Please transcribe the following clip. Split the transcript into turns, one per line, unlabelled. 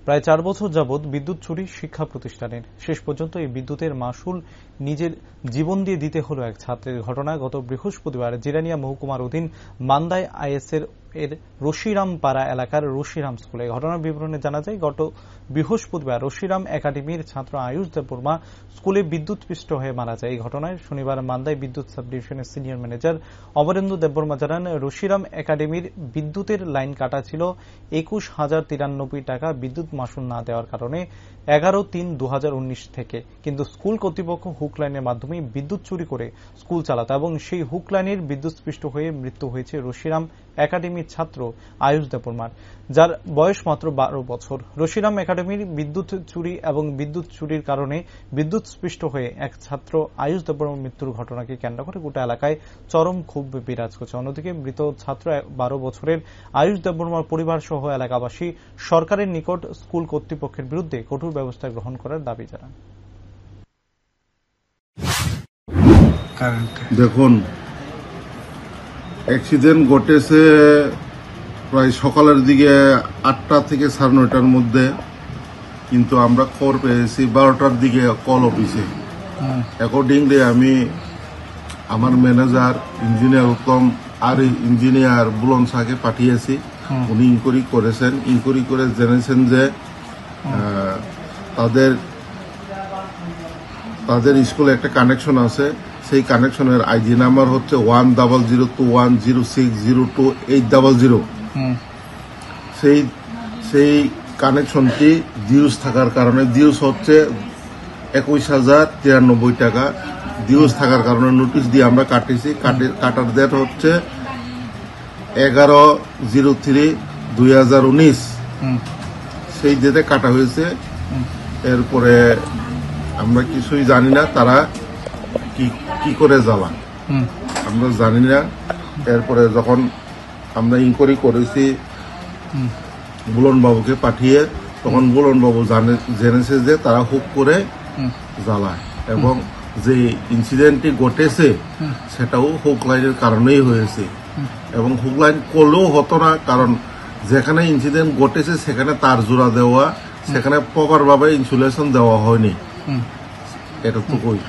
প্রায় 4 বছর যাবৎ বিদ্যুৎ চুরি শিক্ষা প্রতিষ্ঠানের। শেষ পর্যন্ত এই বিদ্যুতের মাশুল নিজের জীবন দিয়ে দিতে হলো এক ছাত্রের। ঘটনা গত বৃহস্পতিবার জিরানিয়া মহকুমার অধীন মান্দায় আইএসএর রশিরাম পাড়া এলাকার রশিরাম স্কুলে। ঘটনার বিবরণে জানা যায়, গত বৃহস্পতিবার রশিরাম একাডেমির ছাত্র আয়ুষ দেববর্মা স্কুলে বিদ্যুৎস্পৃষ্ট হয়ে মারা যায়। এই ঘটনায় শনিবার মান্দায় বিদ্যুৎ সাব ডিভিশনের সিনিয়র ম্যানেজার অমরেন্দু দেববর্মা জানান, রশিরাম একাডেমির বিদ্যুতের লাইন কাটা ছিল। 21,093 টাকা বিদ্যুৎ মাশুল না দেওয়ার কারণে 11/3/2019 থেকে কিন্তু স্কুল কর্তৃপক্ষ হুক লাইনের মাধ্যমে বিদ্যুৎ চুরি করে স্কুল চালাতো এবং সেই হুক লাইনের বিদ্যুৎস্পৃষ্ট হয়ে মৃত্যু হয়েছে রশিরাম একাডেমির ছাত্র আয়ুষ দেববর্মার, যার বয়স মাত্র 12 বছর। রশিরাম একাডেমির বিদ্যুৎ চুরি এবং বিদ্যুৎ চুরির কারণে বিদ্যুৎস্পৃষ্ট হয়ে এক ছাত্র আয়ুষ দেববর্মার মৃত্যুর ঘটনাকে কেন্দ্র করে গোটা এলাকায় চরম ক্ষোভ বিরাজ করছে। অন্যদিকে মৃত ছাত্র 12 বছরের আয়ুষ দেববর্মার পরিবার সহ এলাকাবাসী সরকারের নিকট স্কুল কর্তৃপক্ষের বিরুদ্ধে কঠোর ব্যবস্থা গ্রহণ করার দাবি জানান।
দেখুন, অ্যাক্সিডেন্ট ঘটেছে প্রায় সকালের দিকে 8টা থেকে 9:30টার মধ্যে, কিন্তু আমরা খবর পেয়েছি 12টার দিকে কল অফিসে। অ্যাকর্ডিংলি আমি আমার ম্যানেজার ইঞ্জিনিয়ার উত্তম আর ইঞ্জিনিয়ার বুলন শাহকে পাঠিয়েছি। উনি ইনকোয়ারি করেছেন। ইনকোয়ারি করে জেনেছেন যে তাদের স্কুলে একটা কানেকশন আছে। সেই কানেকশনের আইডি নাম্বার হচ্ছে 100210602800। সেই কানেকশনটি ডিউজ থাকার কারণে, ডিউজ হচ্ছে 21,093 টাকা ডিউজ থাকার কারণে নোটিশ দিয়ে আমরা কাটিয়েছি। কাটার ডেট হচ্ছে 11/03/2019। সেই ডেটে কাটা হয়েছে। এরপরে আমরা কিছুই জানি না তারা কি করে জ্বালা, আমরা জানি না। এরপরে যখন আমরা ইনকোয়ারি করেছি বুলন বাবুকে পাঠিয়ে, তখন বুলন বাবু জেনেছে যে তারা হুক করে জ্বালায় এবং যে ইনসিডেন্টটি ঘটেছে সেটাও হুক লাইনের কারণেই হয়েছে। এবং হুক লাইন করলেও হতো না, কারণ যেখানে ইনসিডেন্ট ঘটেছে সেখানে তার জোড়া দেওয়া, সেখানে প্রপার ভাবে ইনসুলেশন দেওয়া হয়নি। এটা তো কই